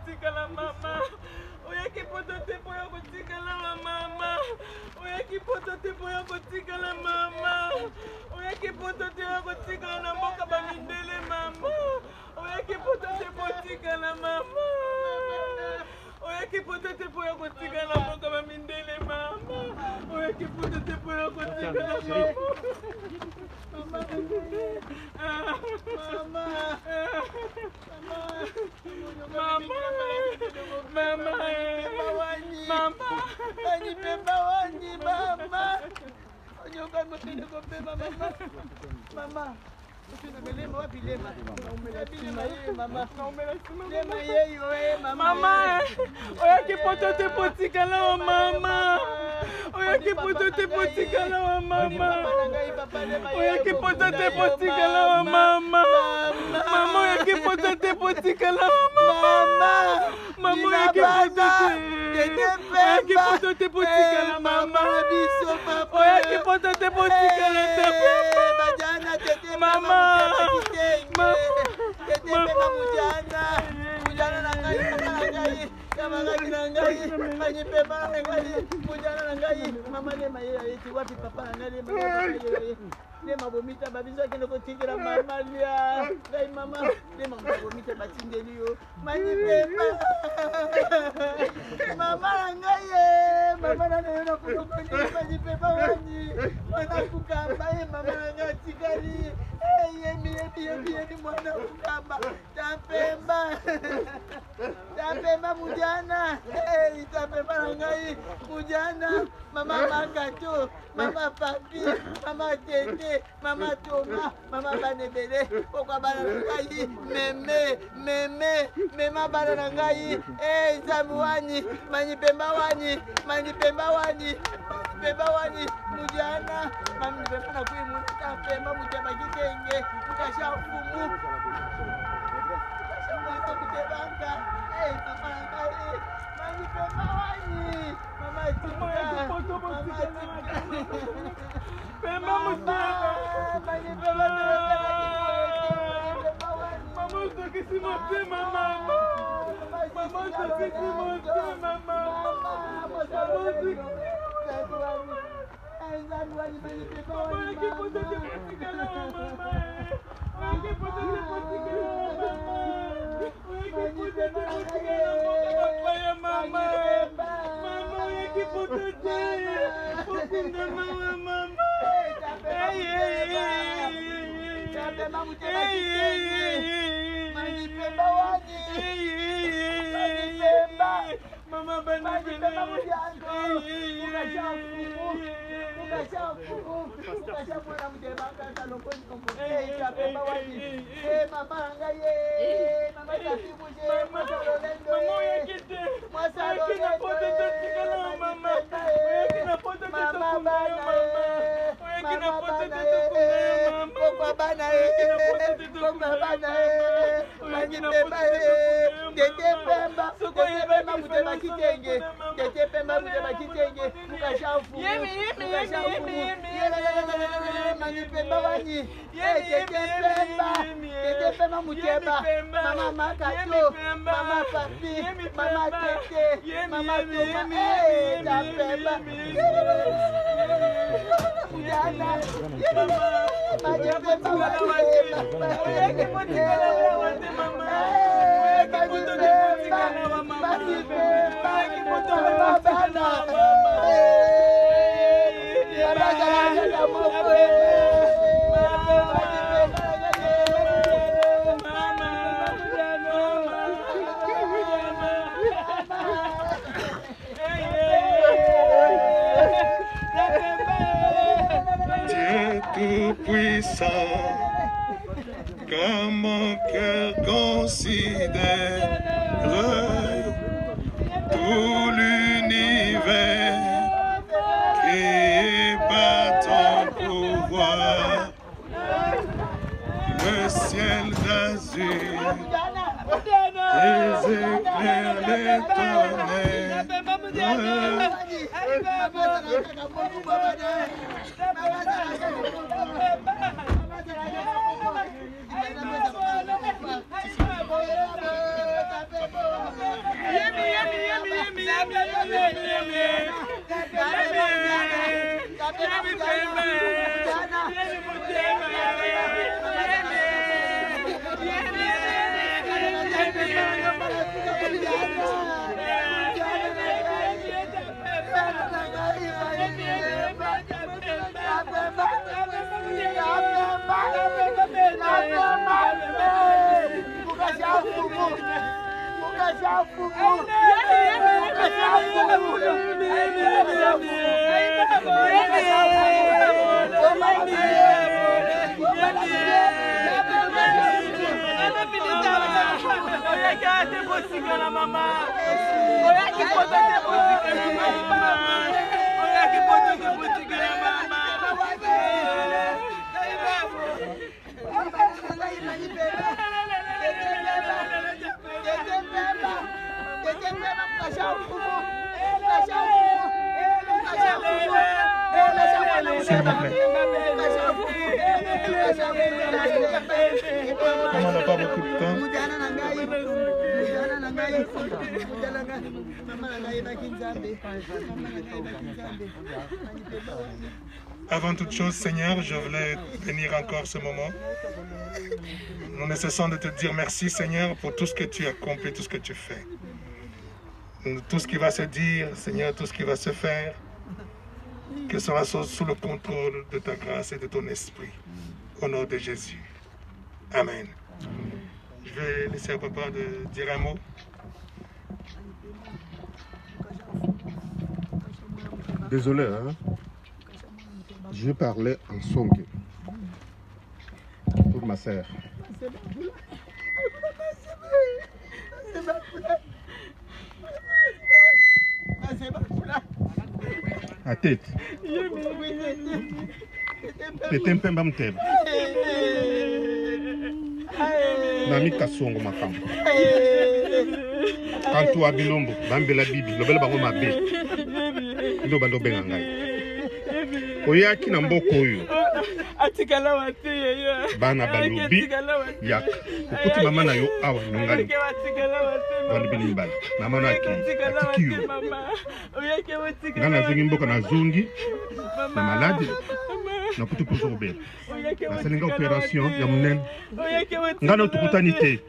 kotikala mama. Oyaki poto te poya kotikala mama. Oyaki poto te poya kotikala mama. Oyaki poto te poya kotikala na mboka bamindele mama. Oyaki poto te kotikala mama. Oyaki poto te poya kotikala na mboka bamindele mama. Oyaki poto te poya kotikala mama. Mama, oyaki poto te potikala mama. Oyaki poto te potikala mama. Oyaki poto te potikala mama. Mama oyaki poto te potikala mama. Mama oyaki poto te potikala mama. Oyaki poto te potikala mama. Tapemba mujana, tapemba nangai mujana, mama makato, mama papi, mama tete, mama toma, mama banebele, pokwa bana nangai, mema bana nangai, zamuani, manipemba wani, mujana, mami pemba na kui muta pemba mujaba kitenge, mukashafumu. Mama Dieu tout-puissant, quand mon cœur considère tout l'univers créé par ton pouvoir, le ciel d'azur, les éclairs, les tonnerres. S'il vous plaît. Comme on n'a pas beaucoup de temps. Avant toute chose, Seigneur, je voulais bénir encore ce moment. Nous ne cessons de te dire merci, Seigneur, pour tout ce que tu as accompli, tout ce que tu fais. Tout ce qui va se dire, Seigneur, tout ce qui va se faire, que ce soit sous le contrôle de ta grâce et de ton esprit. Au nom de Jésus. Amen. Je vais laisser à papa de dire un mot. Désolé, hein? Je parlais en songe pour ma sœur. À tête. Tete mpemba mteba. Nami kasongo makambo. Kantu abilombo, bambela bibi, lobela bango mabe. Ndo bando benga ngai. Oyaki na mboko oyo. Atikala wati yeyo. Bana balobi. Yak. Okuti mama na yo awa nongali. Bandi bilimbali. Mama na ki. Atiki yo. Ngana zingi mboka na zungi. Na maladi. Na kutu pour obé. Na selinga opération ya munene. Ngana tukutani te.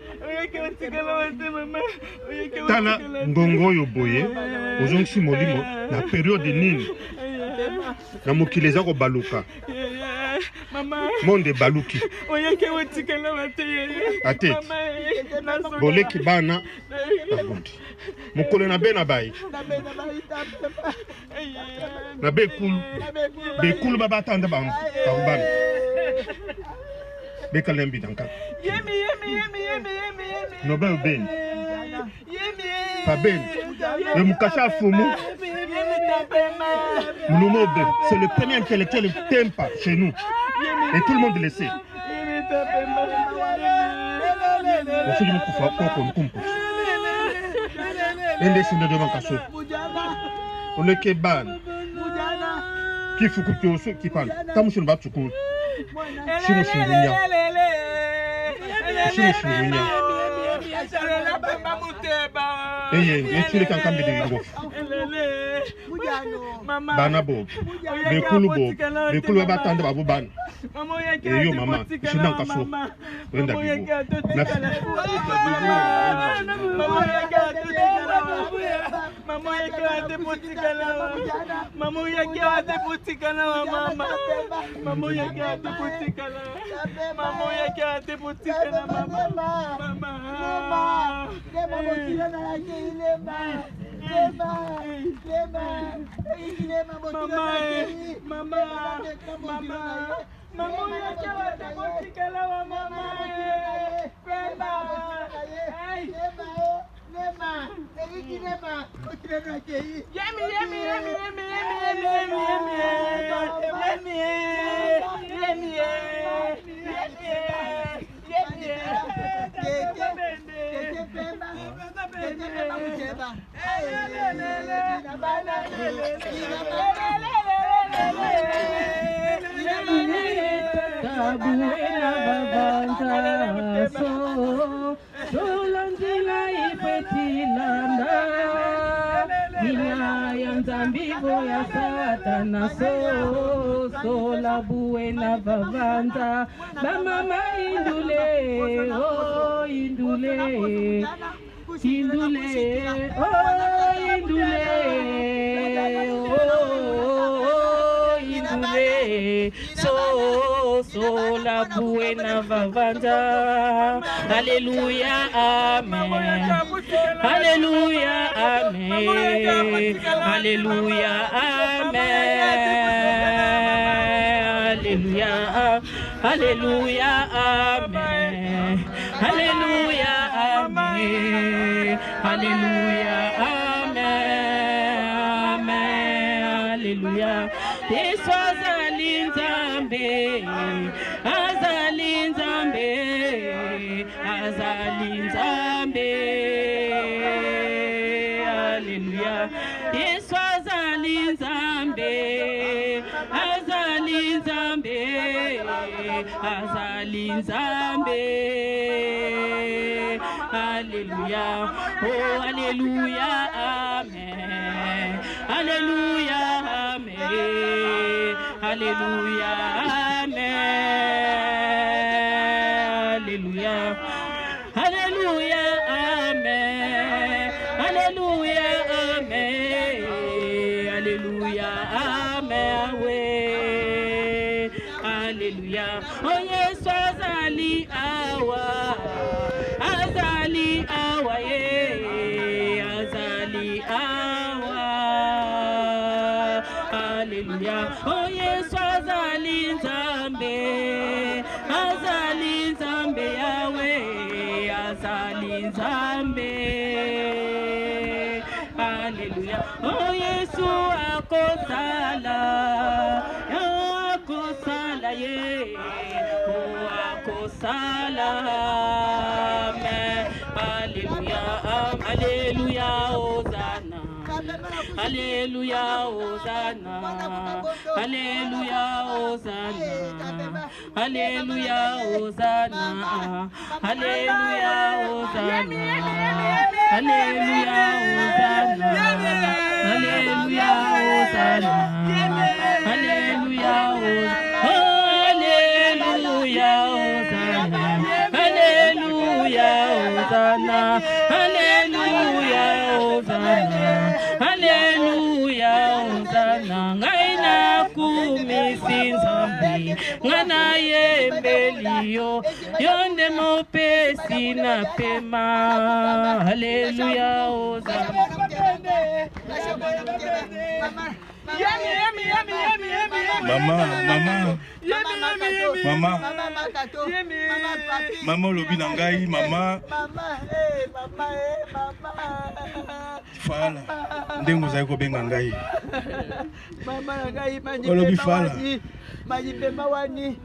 Tala ngongo oyo boye. Ozongisi molimo na période nini. Na mokili eza kobaluka. Monde baluki. Ate. Boleki bana. Mokolo na be na bai. Na be kulu. Be kulu baba tanda ba bana. Be kalembi danka. No be ben. Pa ben. Le mukasha fumu. Mouloumobe, c'est le premier intellectuel Tempa chez nous. Et tout le monde le sait. On fait du coup pour qu'on compose. Et laissez nous devant Kasso. On le keban. Qui faut que tu aussi qui parle. Quand je ne vais pas te couper. Je me suis venu. Je me suis venu. Et tu les cancans de l'Europe. Bana bob, bekulu bob, bekulu batanda babu ban. Yo mama, je n'en casse pas. Wenda bibo. Maman yake potikala. Maman yake potikala mama. Maman yake potikala. Maman yake potikala mama. Mama. Solanzila ipetilanda, ina yanza mbivo ya satana sola buena vavanta bamama indule oh indule indule oh indule oh indule sola buena vavanta. Alléluia, amen. Alléluia, amen. Alléluia, amen. Alléluia, alléluia, amen. Alléluia, amen. Alléluia, amen. Alléluia. Yesu azali Nzambe, azali Nzambe, azali Nzambe. Alléluia. Yesu azali Nzambe, azali Nzambe, azali Nzambe. Alléluia. Oh, alléluia, amen. Alléluia, amen. Alléluia, amen. Alléluia. Alléluia, amen. Alléluia, amen. Alléluia, amen. Oui. Alléluia. Oh Yesu azali awa. Azali awa ye. Azali awa. Alléluia. Oh Yesu azali Nzambe. Azali Nzambe Yahweh. Azali Nzambe. Alléluia. Oh Yesu akosala. Akosala ye. Oh akosala. Amen. Alléluia. Alléluia. Hosanna. Alléluia, Hosanna. Alléluia, Hosanna. Alléluia, Hosanna. Alléluia, Hosanna. Alléluia, Hosanna. Alléluia, Hosanna. Alléluia, Hosanna. Alléluia, Hosanna. Alléluia, Hosanna. Alléluia, Hosanna. Ngaina kumisi Nzambe. Ngana yembelio. Yonde mopesi na pema. Alléluia, Hosanna. Mama lobi na ngai mama fala ndengo zai ko benga ngai mama ngai olobi fala manipema wani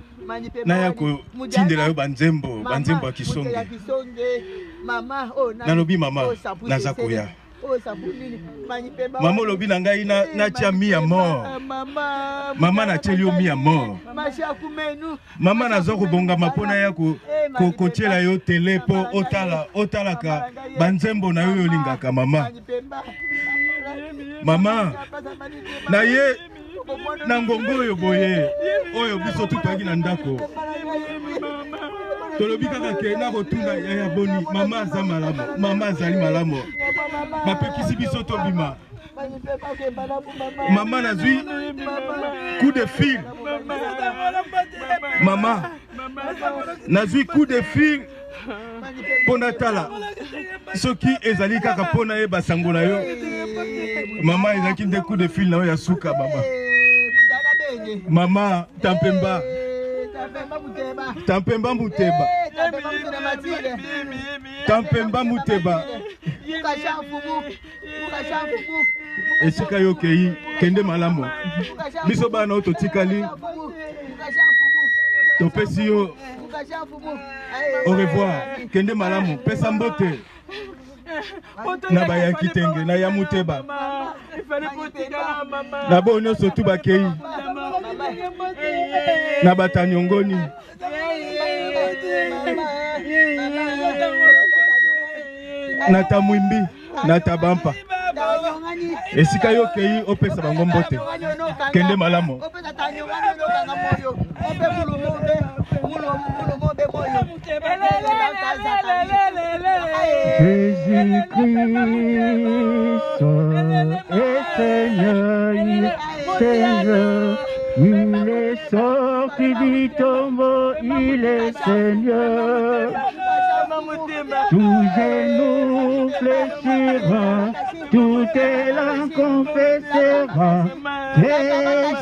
na yako tindela yo banzembo ya kisonge mama oh nalobi mama naza koya mama lobi na ngai na tia mi ya mort mama na tieli yo mi ya mort mama naza kobongama mpona ya kotiela yo tele po otalaka banzembo na yo yolingaka mama mama na ye na ngongo oyo boye oyo biso tutwaki na ndako tolobi kaka ke na kotuna ya boni mama aza malamu mama azali malamu bapekisi biso tobima mama nazwi coup de fil mama nazwi coup de fil mpona tala soki ezali kaka mpona ye basango na yo mama ezalaki nde coup de fil na yo ya suka mama mama tampemba muteba tampemba muteba esika yo kei kende malamu biso bana oyo totikali topesi yo au revoir kende malamu pesa mbote na bayaki tenge na ya muteba na bo nyonso tu bakei na batanyongoni na tamwimbi na tabampa esika yo kei opesa bango mbote kende malamu Il est sorti du tombeau, il est Seigneur. Tout genou fléchira, tout élan confessera que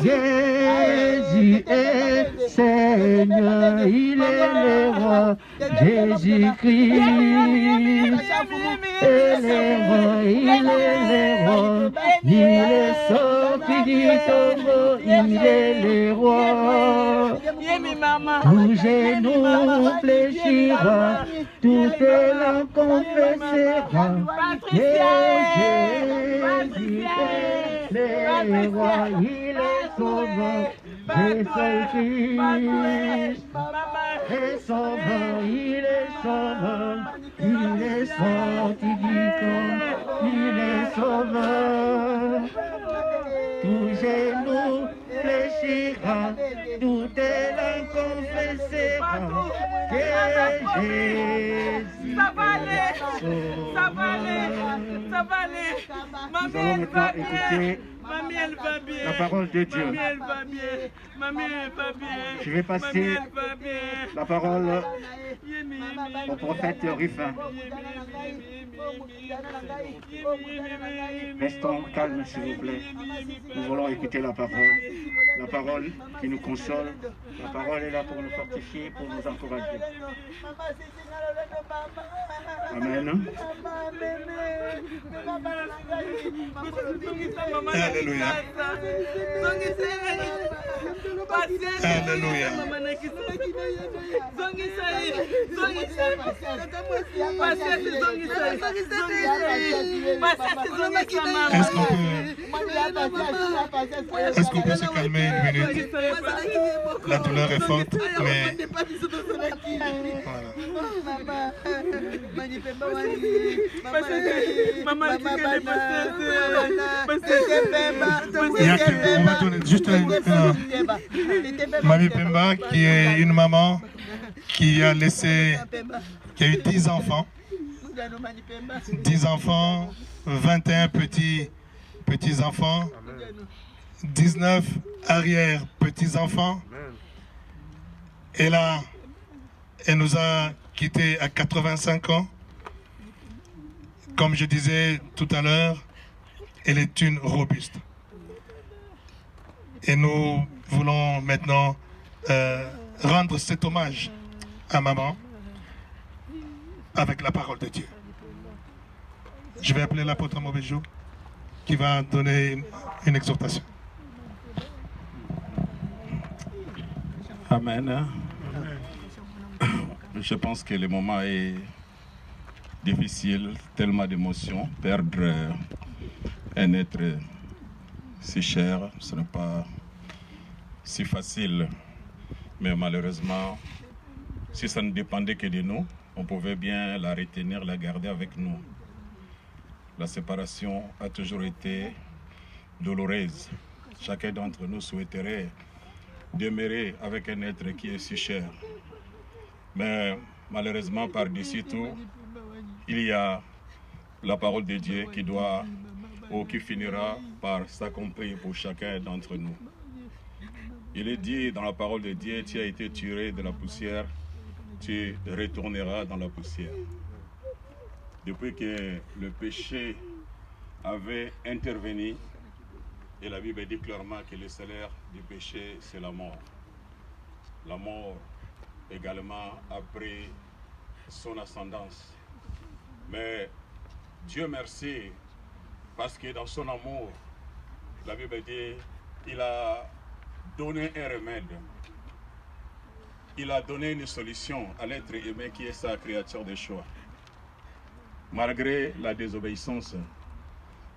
Jésus est Seigneur, il est le roi, Jésus-Christ est le roi, il est le roi, il est sorti du tombeau, il est le roi. Tout genou fléchira, tout élan confessera que Jésus est le roi, il est sauveur, Jésus-Christ est sauveur, il est sauveur, il est sorti du tombeau, il est sauveur. Tout genou fléchira, tout élan confessera que Jésus ça va aller, ça va aller, ça va aller. Mamie, elle va bien. Mamie, elle va bien. La parole de Dieu. Mamie, elle va bien. Mamie, elle va bien. Je vais passer la parole au prophète Rufin. Restons calmes, s'il vous plaît. Nous voulons écouter la parole qui nous console. La parole est là pour nous fortifier, pour nous encourager. Amen. Alléluia. Alléluia. Est-ce qu'on peut se calmer une minute? La douleur est forte, mais on va donner juste Mamie Pemba, qui est une maman qui a eu 10 enfants. 10 enfants, 21 petits-enfants, 19 arrière-petits-enfants. Et là, elle nous a quittés à 85 ans. Comme je disais tout à l'heure, elle est une robuste. Et nous voulons maintenant rendre cet hommage à maman avec la parole de Dieu. Je vais appeler l'apôtre Mobéjou qui va donner une exhortation. Amen. Je pense que le moment est difficile, tellement d'émotions. Perdre un être si cher, ce n'est pas si facile. Mais malheureusement, si ça ne dépendait que de nous, on pouvait bien la retenir, la garder avec nous. La séparation a toujours été douloureuse. Chacun d'entre nous souhaiterait demeurer avec un être qui est si cher. Mais malheureusement, par-dessus tout, il y a la parole de Dieu qui finira par s'accomplir pour chacun d'entre nous. Il est dit dans la parole de Dieu, tu as été tiré de la poussière, tu retourneras dans la poussière. Depuis que le péché avait intervenu, et la Bible dit clairement que le salaire du péché, c'est la mort. La mort également a pris son ascendance. Mais Dieu merci, parce que dans son amour, la Bible dit, il a donné un remède. Il a donné une solution à l'être aimé qui est sa créature de choix. Malgré la désobéissance,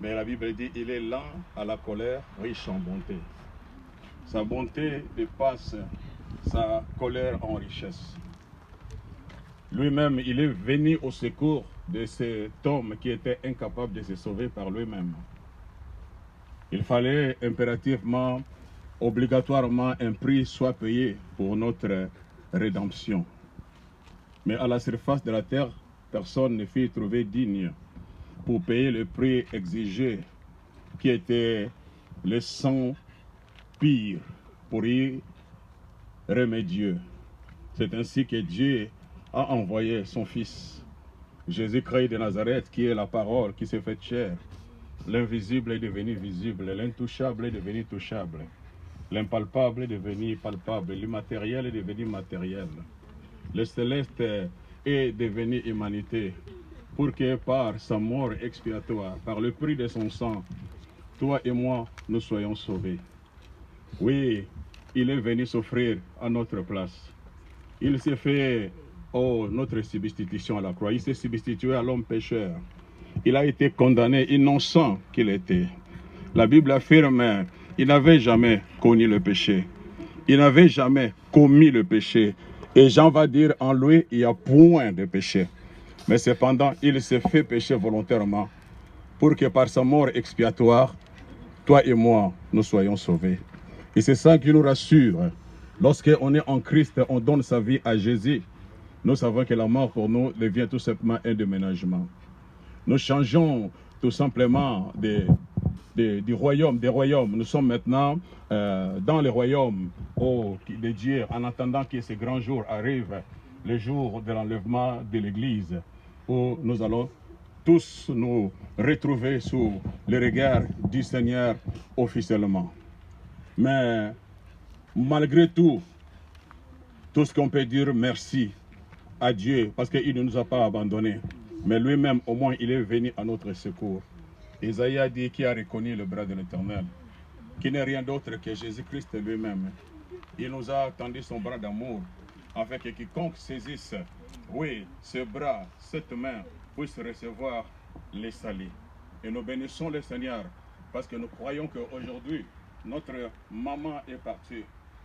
mais la Bible dit, il est lent à la colère, riche en bonté. Sa bonté dépasse sa colère en richesse. Lui-même, il est venu au secours de cet homme qui était incapable de se sauver par lui-même. Il fallait impérativement, obligatoirement, un prix soit payé pour notre rédemption. Mais à la surface de la terre, personne ne fut trouvé digne pour payer le prix exigé, qui était le sang pire pour y remédier. C'est ainsi que Dieu a envoyé son Fils, Jésus-Christ de Nazareth, qui est la parole qui s'est faite chair. L'invisible est devenu visible, l'intouchable est devenu touchable, l'impalpable est devenu palpable, l'immatériel est devenu matériel. Le céleste est devenu humanité, pour que par sa mort expiatoire, par le prix de son sang, toi et moi, nous soyons sauvés. Oui, il est venu s'offrir à notre place. Il s'est fait, notre substitution à la croix. Il s'est substitué à l'homme pécheur. Il a été condamné, innocent qu'il était. La Bible affirme, il n'avait jamais connu le péché. Il n'avait jamais commis le péché. Et Jean va dire, en lui, il n'y a point de péché. Mais cependant, il s'est fait pécher volontairement pour que par sa mort expiatoire, toi et moi, nous soyons sauvés. Et c'est ça qui nous rassure. Lorsqu'on est en Christ, on donne sa vie à Jésus. Nous savons que la mort pour nous devient tout simplement un déménagement. Nous changeons tout simplement du royaume, des royaumes. Nous sommes maintenant dans le royaume de Dieu, en attendant que ce grand jour arrive, le jour de l'enlèvement de l'Église, où nous allons tous nous retrouver sous le regard du Seigneur officiellement. Mais malgré tout ce qu'on peut dire, merci à Dieu, parce qu'il ne nous a pas abandonnés. Mais lui-même, au moins, il est venu à notre secours. Isaïe a dit qu'il a reconnu le bras de l'Éternel, qui n'est rien d'autre que Jésus-Christ lui-même. Il nous a tendu son bras d'amour, afin que quiconque saisisse, oui, ce bras, cette main, puisse recevoir les salis. Et nous bénissons le Seigneur, parce que nous croyons qu'aujourd'hui, notre maman est partie.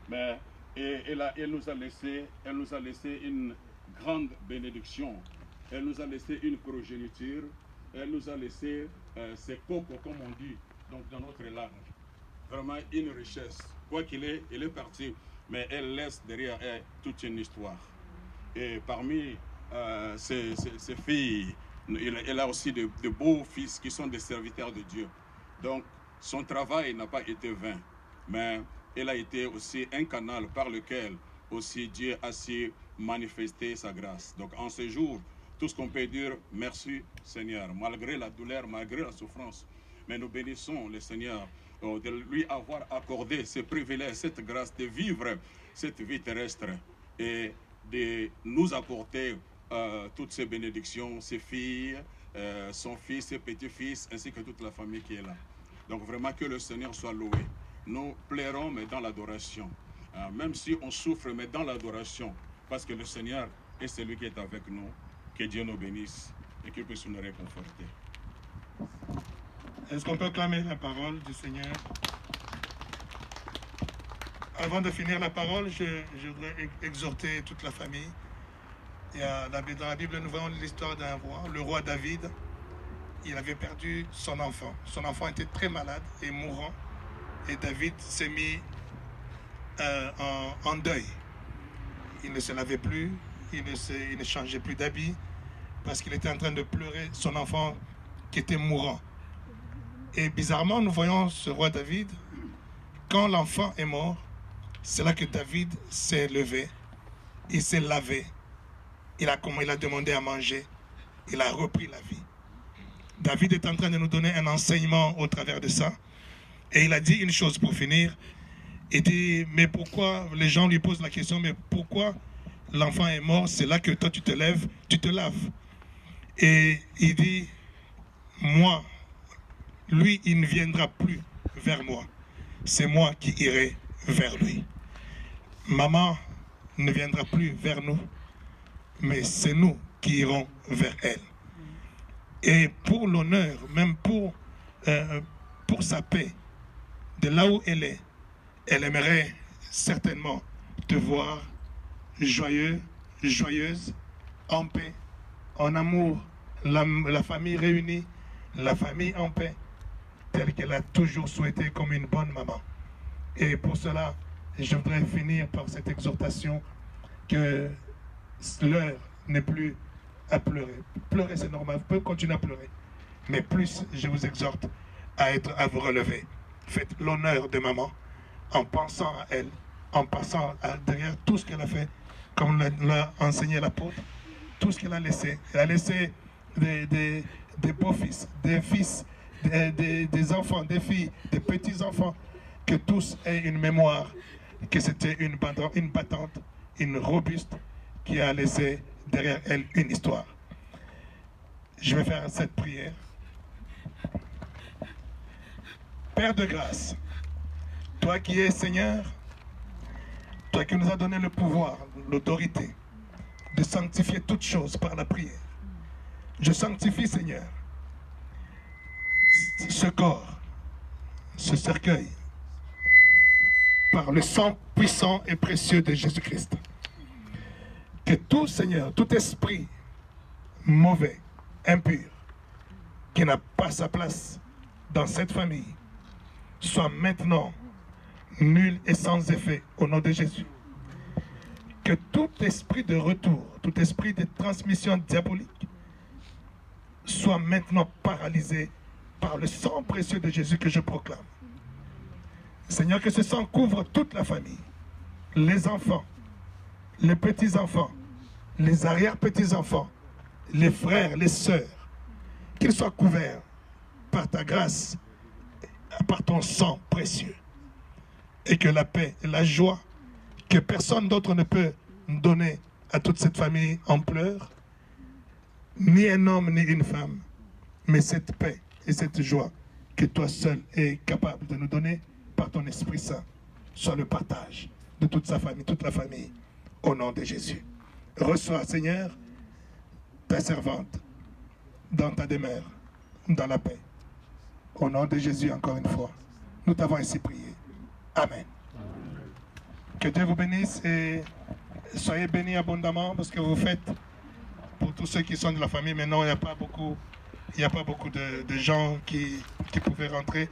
Mais elle nous a laissé une grande bénédiction. Elle nous a laissé une progéniture. Elle nous a laissé ses cocos, comme on dit donc dans notre langue. Vraiment une richesse. Quoi qu'il est, elle est partie. Mais elle laisse derrière elle toute une histoire. Et parmi ses filles, elle a aussi de beaux fils qui sont des serviteurs de Dieu. Donc, son travail n'a pas été vain, mais elle a été aussi un canal par lequel aussi Dieu a su manifester sa grâce. Donc, en ce jour, tout ce qu'on peut dire, merci Seigneur, malgré la douleur, malgré la souffrance. Mais nous bénissons le Seigneur de lui avoir accordé ce privilège, cette grâce de vivre cette vie terrestre et de nous apporter toutes ces bénédictions, ses filles, son fils, ses petits-fils, ainsi que toute la famille qui est là. Donc vraiment que le Seigneur soit loué. Nous plairons, mais dans l'adoration. Même si on souffre, mais dans l'adoration. Parce que le Seigneur est celui qui est avec nous. Que Dieu nous bénisse et qu'il puisse nous réconforter. Est-ce qu'on peut clamer la parole du Seigneur? Avant de finir la parole, je voudrais exhorter toute la famille. Dans la Bible, nous voyons l'histoire d'un roi, le roi David. Il avait perdu son enfant. Son enfant était très malade et mourant. Et David s'est mis en deuil. Il ne se lavait plus, il ne changeait plus d'habit parce qu'il était en train de pleurer son enfant qui était mourant. Et bizarrement, nous voyons ce roi David, quand l'enfant est mort, c'est là que David s'est levé, il s'est lavé, il a demandé à manger, il a repris la vie. David est en train de nous donner un enseignement au travers de ça. Et il a dit une chose pour finir. Il dit, mais pourquoi, les gens lui posent la question, mais pourquoi l'enfant est mort? C'est là que toi tu te lèves, tu te laves. Et il dit, moi, lui, il ne viendra plus vers moi. C'est moi qui irai vers lui. Maman ne viendra plus vers nous, mais c'est nous qui irons vers elle. Et pour l'honneur, même pour sa paix, de là où elle est, elle aimerait certainement te voir joyeux, joyeuse, en paix, en amour, la famille réunie, la famille en paix. telle qu'elle a toujours souhaité comme une bonne maman. Et pour cela, je voudrais finir par cette exhortation que l'heure n'est plus à pleurer. Pleurer, c'est normal, vous pouvez continuer à pleurer. Mais plus, je vous exhorte à vous relever. Faites l'honneur de maman en pensant à elle, en passant derrière tout ce qu'elle a fait, comme l'a enseigné l'apôtre, tout ce qu'elle a laissé. Elle a laissé des beaux-fils, des fils, des enfants, des filles, des petits-enfants, que tous aient une mémoire, que c'était une battante, une robuste, qui a laissé derrière elle une histoire. Je vais faire cette prière. Père de grâce, toi qui es Seigneur, toi qui nous as donné le pouvoir, l'autorité de sanctifier toutes choses par la prière, je sanctifie, Seigneur, ce corps, ce cercueil, par le sang puissant et précieux de Jésus-Christ. Que tout, Seigneur, tout esprit mauvais, impur, qui n'a pas sa place dans cette famille, soit maintenant nul et sans effet au nom de Jésus. Que tout esprit de retour, tout esprit de transmission diabolique soit maintenant paralysé par le sang précieux de Jésus que je proclame. Seigneur, que ce sang couvre toute la famille, les enfants, les petits-enfants, les arrière-petits-enfants, les frères, les sœurs, qu'ils soient couverts par ta grâce, par ton sang précieux. Et que la paix et la joie que personne d'autre ne peut donner à toute cette famille en pleurs, ni un homme ni une femme, mais cette paix et cette joie que toi seul es capable de nous donner par ton Esprit Saint, soit le partage de toute sa famille, toute la famille, au nom de Jésus. Reçois, Seigneur, ta servante dans ta demeure, dans la paix. Au nom de Jésus, encore une fois, nous t'avons ainsi prié. Amen. Que Dieu vous bénisse et soyez bénis abondamment parce que vous faites pour tous ceux qui sont de la famille. Maintenant, il n'y a pas beaucoup de gens qui pouvaient rentrer,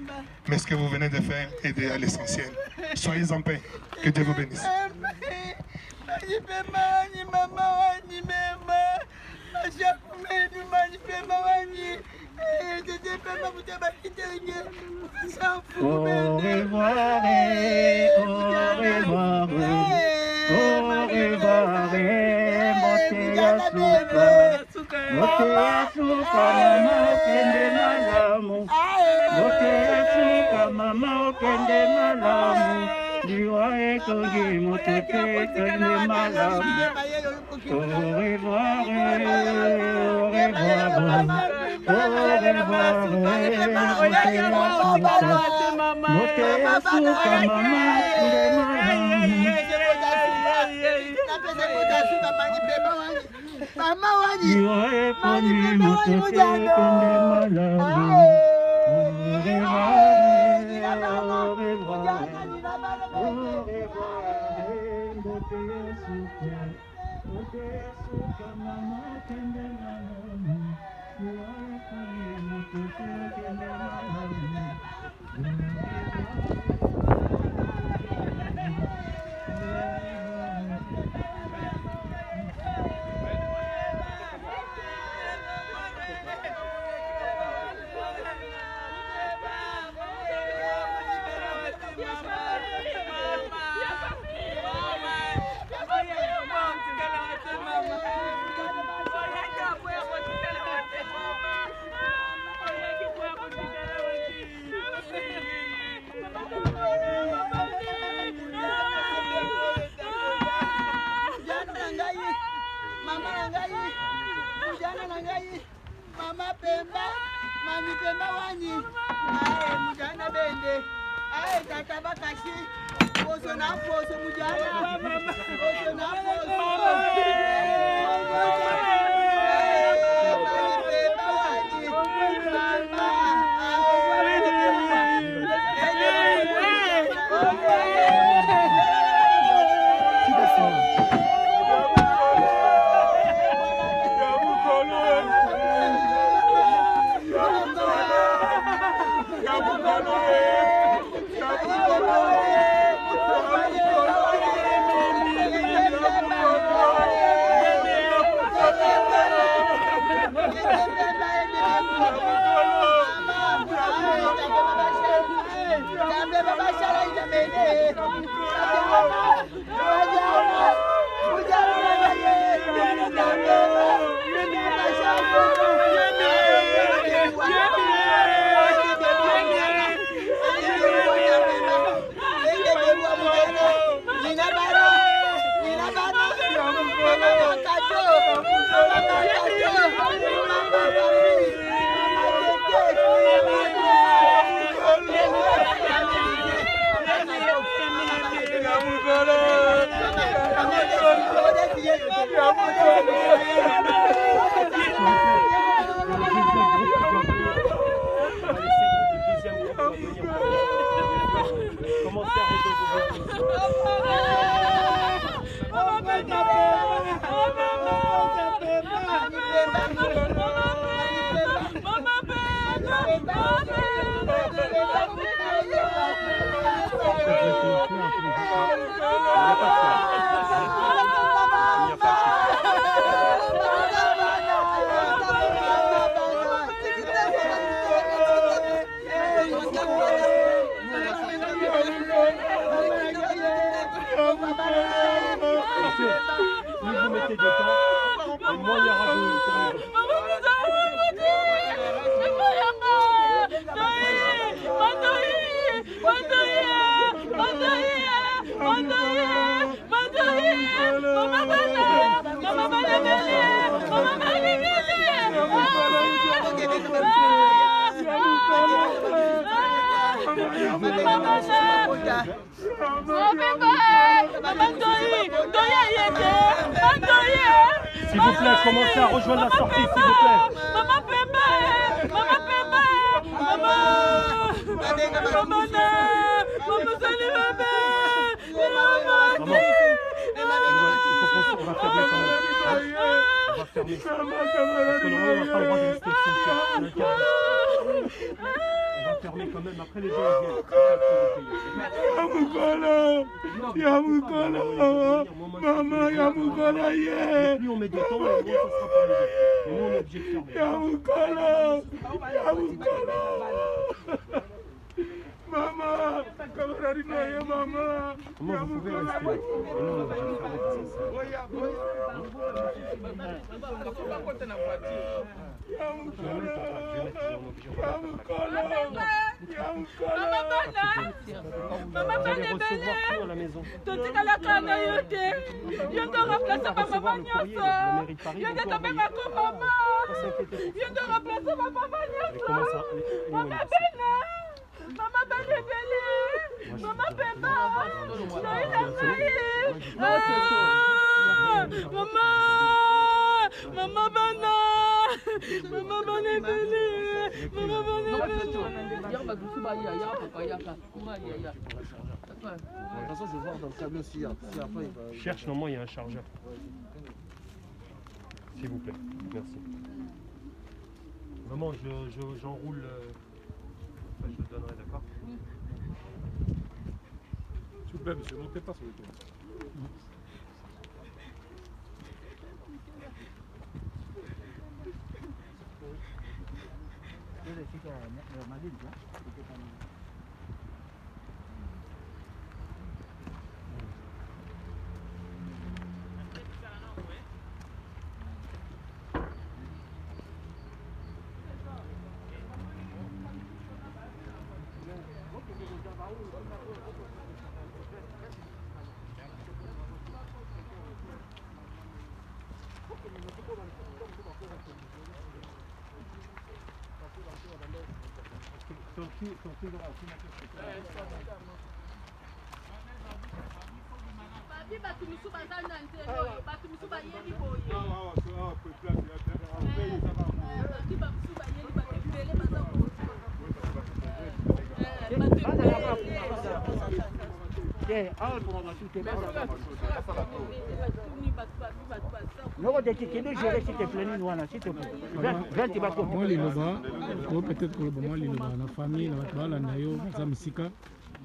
mais ce que vous venez de faire est à l'essentiel. Soyez en paix. Que Dieu vous bénisse. Au revoir, au revoir, au revoir, mama kende malamu, mama kende malamu, liwa ekogi motete kende malamu. Au revoir, au revoir, Mama Pemba, Mami Pemba Wani, Ae Mujana Bende, Ae Tata Bakashi, Oso na Foso Mujana, Oso na Foso, Mami Pemba Wani, Mama limité de temps. Et moins il y aura de... S'il vous plaît, commencez à rejoindre la sortie, s'il vous plaît. Maman Pemba, maman Pemba, maman, maman salut Maman, il faut qu'on va fermer quand même. On va fermer. Parce que normalement, on n'a pas le droit de rester ici. On va fermer quand même. Après, les gens viennent. Plus on met de temps, moins ça sera pas léger. Et nous, on est obligé de fermer. Maman, camarade, maman. Comment vous pouvez rester? Et nous, on est obligé de Maman Belle, Maman Pemba, Maman Bana, Maman Cherche, normalement il y a un chargeur. S'il vous plaît, merci. Vraiment, j'enroule. Je le donnerai, d'accord? S'il vous plaît, monsieur, montez pas sur le toit. Peut-être pour le moment, la famille, la nayo, ça misika,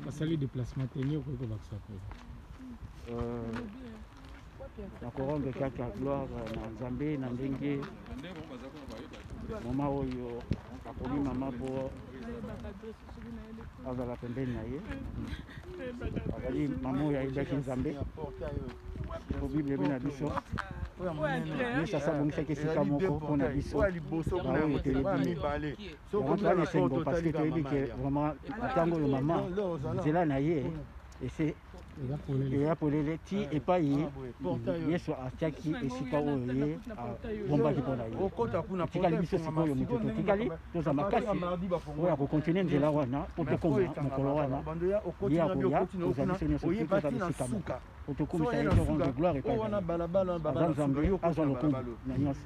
ça les déplacements tenir pour que ça na koronga kaka gloire na Nzambe na ndenge mama oyo akoli mama po azala pembeni na ye azali mama oyo ayebaki Nzambe po Bible ebi na biso yesu asabongisaki esika moko mpona biso baoyo telebi yango towana esengo parce que toyebi ke vraiment ntango oyo mama nzela na ye ese eya polele ti epai yesu atiaki esika oyo ye abombaki mpona ye etikali biso sikoyo moto totikali toza makasi oyo akokontinue nzela wana po tokoma mokolo wana ye akoya toza biso nyonso ti toza bisika moko po tokomisa ye toronde gloire epai aza Nzambe azwa lokumu na nyonso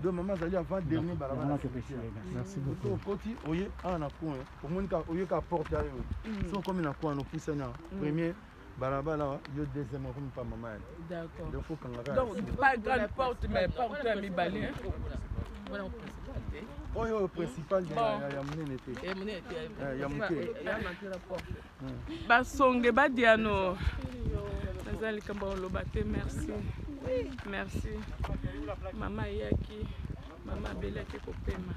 wana topesi ye merci beaucoup oye awa na coin omonika oyeka porte ayo so okomi na coin opusani na premier balabala yo deuxième comme pas maman. D'accord. Donc faut qu'on pas grande porte mais porte à mibale. Voilà au principal ya munene te. Et munene te. Ya muke. Ya matira porte. Basonge badiano. Nazali kamba lobate merci. Merci. Mama yaki. Mama belaki kopema.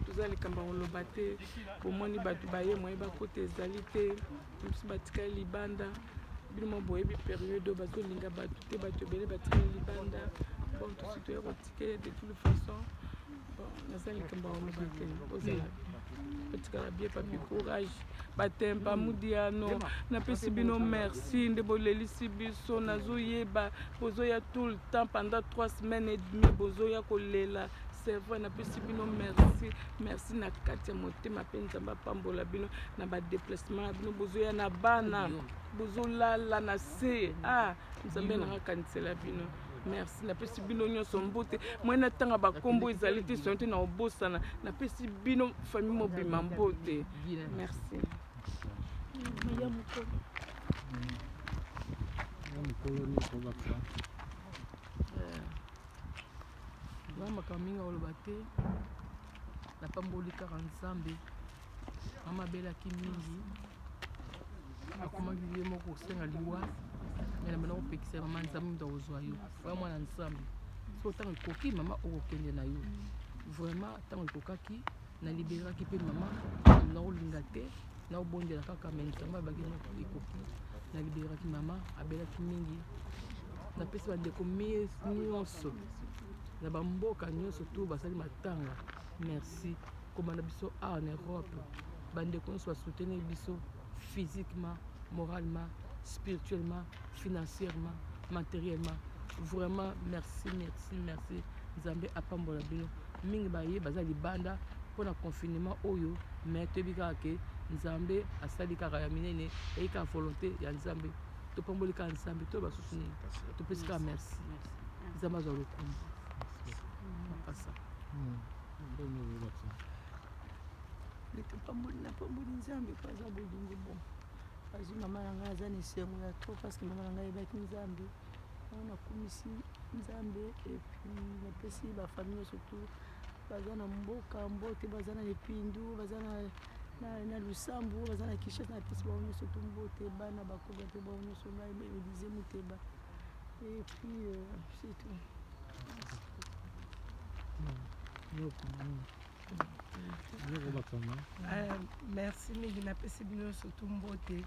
Tozali kamba lobate pomoni batu baye moye bakota ezali te. Musu batika libanda bino boyebi période oyo bazolinga bato te bato ebele batikala libanda bon tosi toya kotike de toute façon naza likambo oloba te ozala batikala bie papi courage batempa mudiano napesi bino merci nde bolelisi biso nazoyeba bozoya tout le temps pendant 3 semaines et demie bozoya kolela c'est vrai napesi bino merci na kati ya motema mpe nzambe apambola bino na badéplacement na bino bozoya na bana bozolala na se nzambe nangakanisela bino merci napesi bino nyonso mbote mwena ntanga bakombo ezali te sono te na obosana napesi bino famille mobima mbote merci makambo mingi oloba te napamboli kaka nzambe mama abelaki mingi akomaki ye moko kosenga liwa me na bana kopekisa mama nzambe mutu akozwa yo oya mwana nzambe so ntango ekoki mama okokende na yo vraiment ntango ekokaki naliberaki mpe mama nakolinga te naobondela kaka me nzambe abaki ekoki naliberaki mama abelaki mingi napesi bandeko nyonso na bamboka nyonso to basali matanga merci komanda biso en Europe bandeko nyonso basoutenir biso physiquement moralement spirituellement financièrement matériellement vraiment merci nzambe apambola bino mingi baye baza libanda mpona confinement oyo mais toyebi kaka ke nzambe asali kaka ya minene eyi kaka volonté ya nzambe topamboli kaka nzambe to basusu nini topesi kaka merci nzambe azwa lokumu napasa napamboli nzambe po aza bolingo bon azwi mama na ngai aza na esengo ya trop parce que mama na ngai ebaki nzambe nakumisi nzambe epuis napesi bafamille nyonso tu baza na mboka mbote baza na lepindu baza na lusambu baza na Kinshasa napesi bao nyonso tu mbote bana bakoba mpe bao nyonso ngai elize moteba epuis c'est tout. Merci mingi napesi bino nyonso tu mbote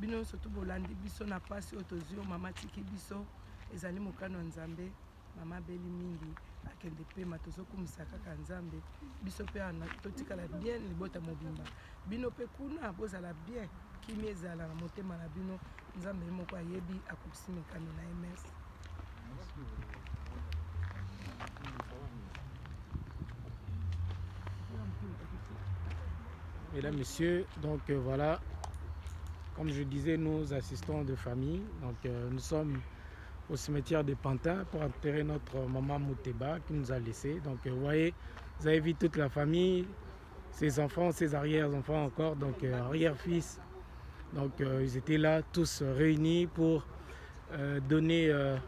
bino nyonso tu bolandi biso na pasi oyo tozwi mama tiki biso ezali mokano ya nzambe mama abeli mingi akende pema tozokumisa kaka nzambe biso mpe totikala bien libota mobimba bino mpe kuna bozala bien kimi ezala na motema na bino nzambe moko ayebi akokisi mikano na ms. Mesdames, Messieurs, donc voilà, comme je disais, nous assistons de famille. Donc nous sommes au cimetière de Pantin pour enterrer notre maman Mouteba qui nous a laissé. Donc vous voyez, vous avez vu toute la famille, ses enfants, ses arrière-enfants encore, donc arrière-fils. Donc ils étaient là tous réunis pour donner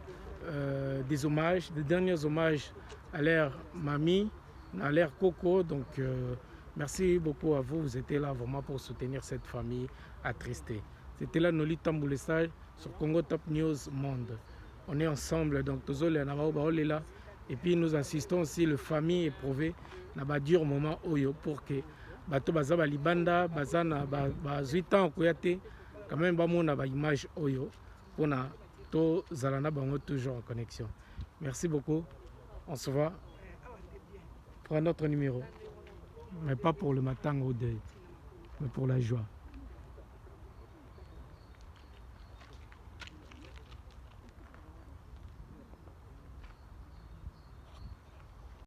des hommages, des derniers hommages à leur mamie, à leur coco. Donc merci beaucoup à vous, vous étiez là vraiment pour soutenir cette famille attristée. C'était là Noli Tamboulessage sur Congo Top News Monde. On est ensemble, donc tous les là. Et puis nous assistons aussi les familles éprouvées dans un dur moment pour que bato bazaba libanda bazana bazuita koyate quand même bamona ba image oyo pona to zalana bango toujours en connexion. Merci beaucoup. On se voit pour un autre numéro. Mais pas pour le matin au deuil, mais pour la joie.